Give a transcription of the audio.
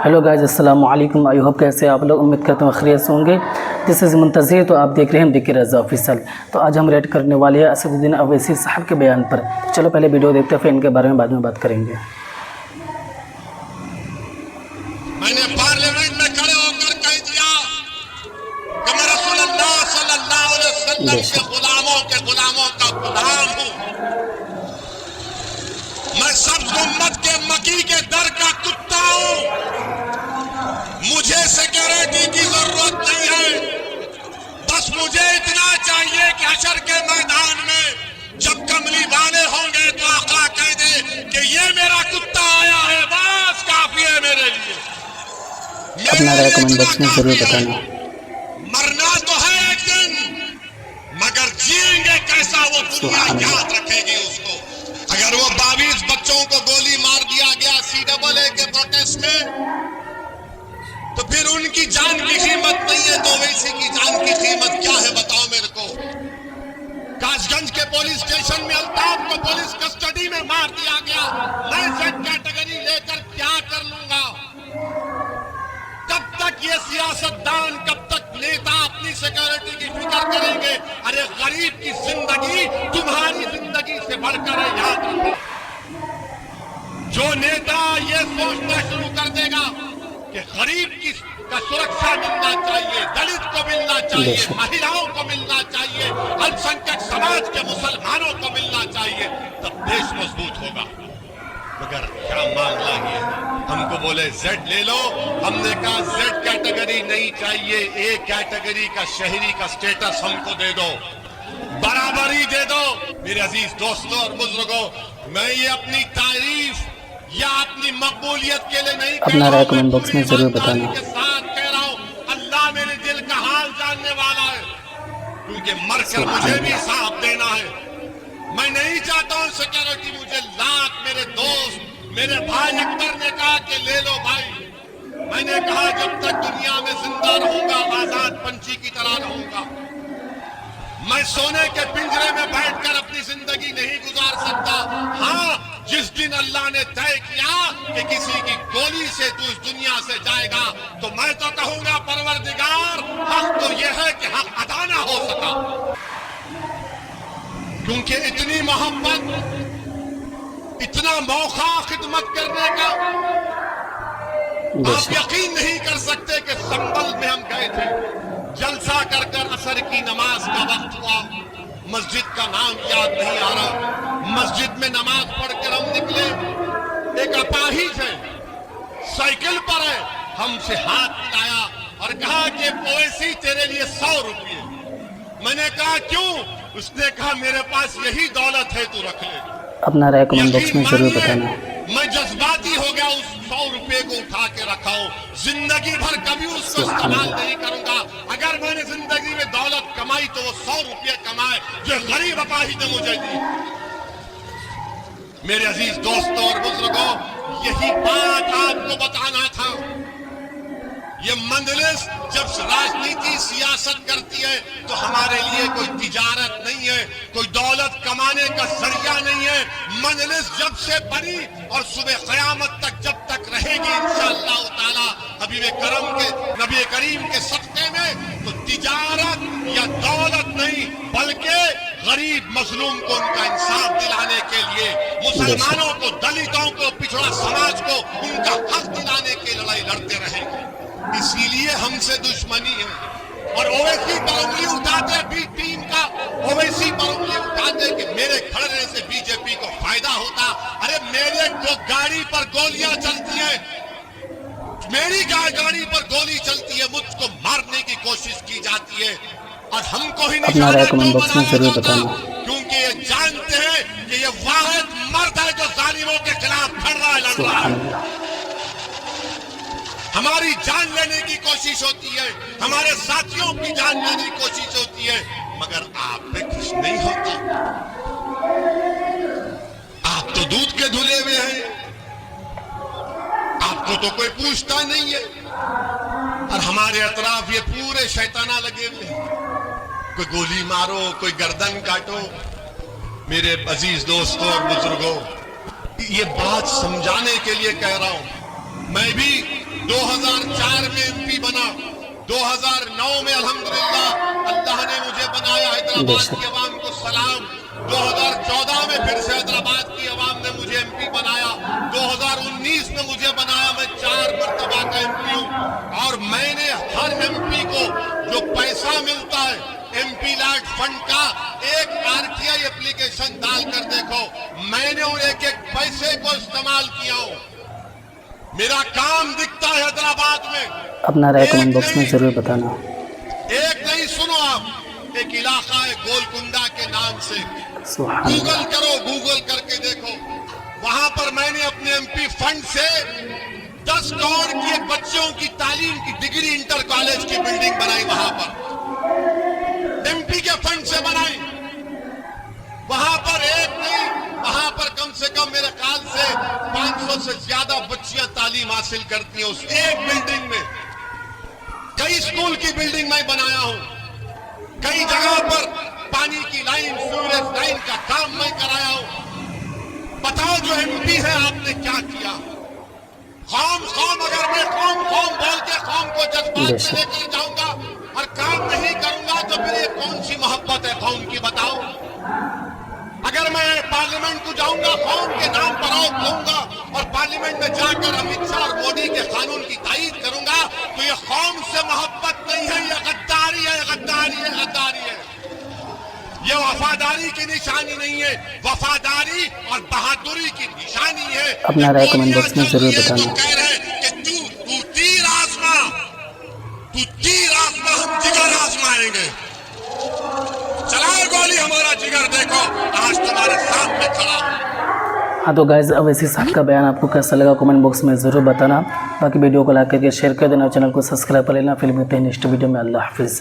Hello guys, अस्सलाम वालेकुम। I hope कैसे आप लोग, उम्मीद करता हूँ खैरियत से होंगे। दिस इज़ मुंतज़िर, तो आप देख रहे हैं बिकी रज़ा ऑफिशियल। तो आज हम रेड करने वाले हैं असदुद्दीन अवैसी साहब के बयान पर। चलो पहले वीडियो देखते हैं, फिर इनके बारे में बाद में बात करेंगे। मैंने पार्लियामेंट में खड़े होकर कह दिया कि मैं रसूलुल्लाह सल्लल्लाहु अलैहि वसल्लम के गुलामों का गुलाम हूँ। मैं सब उम्मत के मकी के दर का कुत्ता हूँ। मुझे सिक्योरिटी की जरूरत नहीं है, बस मुझे इतना चाहिए कि हशर के मैदान में जब कमली वाले होंगे तो आका कह दे कि ये मेरा कुत्ता आया है, बस काफी है मेरे लिए। अपना राय कमेंट बॉक्स में जरूर बताना। मरना तो है एक दिन, मगर जिएंगे कैसा वो दुनिया याद रखेगी उसको। अगर वो 22 बच्चों को गोली मार दिया गया CAA के प्रोटेस्ट में, तो फिर उनकी जान की कीमत नहीं है, तो वैसी की जान की कीमत क्या है बताओ मेरे को। कासगंज के पुलिस स्टेशन में अल्ताफ को पुलिस कस्टडी में मार दिया गया। मैं Z कैटेगरी लेकर क्या कर लूंगा? कब तक ये सियासतदान, कब तक नेता अपनी सिक्योरिटी की फिक्र करेंगे? अरे गरीब की जिंदगी तुम्हारी जिंदगी से बढ़कर है, याद रखो। जो नेता ये सोचना शुरू कर देगा कि गरीब की का सुरक्षा मिलना चाहिए, दलित को मिलना चाहिए, महिलाओं को मिलना चाहिए, अल्पसंख्यक समाज के मुसलमानों को मिलना चाहिए, तब देश मजबूत होगा। मगर क्या मामला ये है, हमको बोले Z ले लो, हमने कहा Z कैटेगरी नहीं चाहिए, A कैटेगरी का शहरी का स्टेटस हमको दे दो, बराबरी दे दो। मेरे अजीज दोस्तों और बुजुर्गों, मैं ये अपनी तारीफ या अपनी मकबूलियत के लिए नहीं अपना राय कमेंट बॉक्स में जरूर बताना। के साथ कह रहा हूं, अल्लाह मेरे दिल का हाल जानने वाला है, क्योंकि मरकर मुझे भी साथ देना है। मैं नहीं चाहता हूं सिक्योरिटी मुझे लाख। मेरे दोस्त, मेरे भाई अकबर ने कहा कि ले लो भाई। मैंने कहा जब तक दुनिया में जिंदा रहूंगा, आजाद पंछी की तरह रहूंगा। मैं सोने के पिंजरे में बैठकर अपनी जिंदगी नहीं गुजार सकता। हाँ, जिस दिन अल्लाह ने तय किया कि किसी की गोली से तू इस दुनिया से जाएगा, तो मैं तो कहूंगा परवरदिगार, हक तो यह है कि हक अदा ना हो सका, क्योंकि इतनी मोहब्बत, इतना मौका खिदमत करने का आप यकीन नहीं कर सकते कि संभल में हम गए थे, जलसा कर कर असर की नमाज का वक्त हुआ, मस्जिद का नाम याद नहीं आ रहा, मस्जिद में नमाज पढ़कर हम निकले। एक अपाहिज है, साइकिल पर है, हमसे हाथ मिलाया और कहा कि ओवैसी तेरे लिए 100 रुपये। मैंने कहा क्यों? उसने कहा मेरे पास यही दौलत है, तू रख ले। अपना राय कमेंट बॉक्स में जरूर बताना। मैं जज्बाती हो गया, उस 100 रुपये को उठा के रखा हूं, जिंदगी भर कभी उसको इस्तेमाल नहीं करूंगा। अगर मैंने जिंदगी में दौलत कमाई तो वो 100 रुपये कमाए जो गरीब अपाहिज ने मुझे दी। मेरे अजीज दोस्तों और बुजुर्गों, यही बात आपको बताना था। ये मंजलिस जब राजनीति सियासत करती है तो हमारे लिए कोई तिजारत नहीं है, कोई दौलत कमाने का जरिया नहीं है। मंजलिस जब से बनी और सुबह क़यामत तक जब तक रहेगी इंशाअल्लाह ताला नबी करीम के सदक़े में, तो तिजारत या दौलत नहीं, बल्कि गरीब मजलूम को उनका इंसाफ दिलाने के लिए, मुसलमानों को, दलितों को, पिछड़ा समाज को उनका हक दिलाने की लड़ाई लड़ते रहेंगे। इसीलिए हमसे दुश्मनी है। और ओवैसी पर उंगली उठाते बी टीम का, ओवैसी पर उंगली उठाते कि मेरे खड़े से बीजेपी को फायदा होता। अरे मेरे को गाड़ी पर गोलियां चलती है, मेरी गाड़ी पर गोली चलती है, मुझको मारने की कोशिश की जाती है और हमको ही निशाना क्यों बनाया जाता? क्योंकि ये जानते हैं कि ये वाहिद मर्द है जो जालिमों के खिलाफ खड़ रहा है, लड़ रहा है। हमारी जान लेने की कोशिश होती है, हमारे साथियों की जान लेने की कोशिश होती है, मगर आप पे कुछ नहीं होता। आप तो दूध के धुले हुए हैं, आपको तो कोई पूछता नहीं है। और हमारे अतराफ ये पूरे शैताना लगे हुए हैं, कोई गोली मारो, कोई गर्दन काटो। मेरे अजीज दोस्तों और बुजुर्गों, ये बात समझाने के लिए कह रहा हूं। मैं भी 2004 में एमपी बना, 2009 में अल्हम्दुलिल्लाह अल्लाह ने मुझे बनाया, हैदराबाद की आवाम को सलाम। 2014 में फिर से हैदराबाद की आवाम ने मुझे एमपी बनाया, 2019 में मुझे बनाया, मैं 4 मरतबा का एमपी हूँ। और मैंने हर एमपी को जो पैसा मिलता है एमपी लैंड फंड का, एक आरटीआई एप्लीकेशन डालकर देखो, मैंने उन एक एक पैसे को इस्तेमाल किया हूँ। मेरा काम दिखता है हैदराबाद में। अपना राय कमेंट बॉक्स में जरूर बताना। एक नहीं, सुनो आप, एक इलाका है गोलकुंडा के नाम से, सुभान गूगल करो, गूगल करके देखो, वहां पर मैंने अपने एमपी फंड से 10 करोड़ की बच्चों की तालीम की डिग्री इंटर कॉलेज की बिल्डिंग बनाई, वहां पर एमपी के फंड से बनाई। वहां पर एक नहीं, वहां पर कम से कम मेरे ख्याल से 500 से ज्यादा बच्चियां तालीम हासिल करती हैं उस एक बिल्डिंग में। कई स्कूल की बिल्डिंग मैं बनाया हूं, कई जगह पर पानी की लाइन, सीवरेज लाइन का काम मैं कराया हूं। बताओ जो एमपी है आपने क्या किया? कौम अगर मैं कौम बोल के कौम को जज्बात में लेकर जाऊंगा और काम नहीं करूंगा तो फिर ये कौन सी मोहब्बत है कौम की, बताओ? अगर मैं पार्लियामेंट को जाऊंगा, कौम के नाम पर रोक लूंगा और पार्लियामेंट में जाकर अमित शाह और मोदी के कानून की तायीद करूंगा, तो ये कौम से मोहब्बत नहीं है, ये गद्दारी है, गद्दारी है, गद्दारी है। ये वफादारी की निशानी नहीं है, वफादारी और बहादुरी की निशानी है। अपना राय कमेंट बॉक्स में जरूर बताना। तो कह रहे हैं कि तू तीर आजमा, तू तीर आजमा, हम जिगर आजमाएंगे। चलाओ गोली, हमारा जिगर देखो, आज तुम्हारे सामने खड़ा हूं। हाँ तो गाइस, अवैसी साहब का बयान आपको कैसा लगा कमेंट बॉक्स में ज़रूर बताना। बाकी वीडियो को लाइक करके शेयर कर देना, चैनल को सब्सक्राइब कर लेना। फिर मिलते हैं नेक्स्ट वीडियो में। अल्लाह हाफिज़।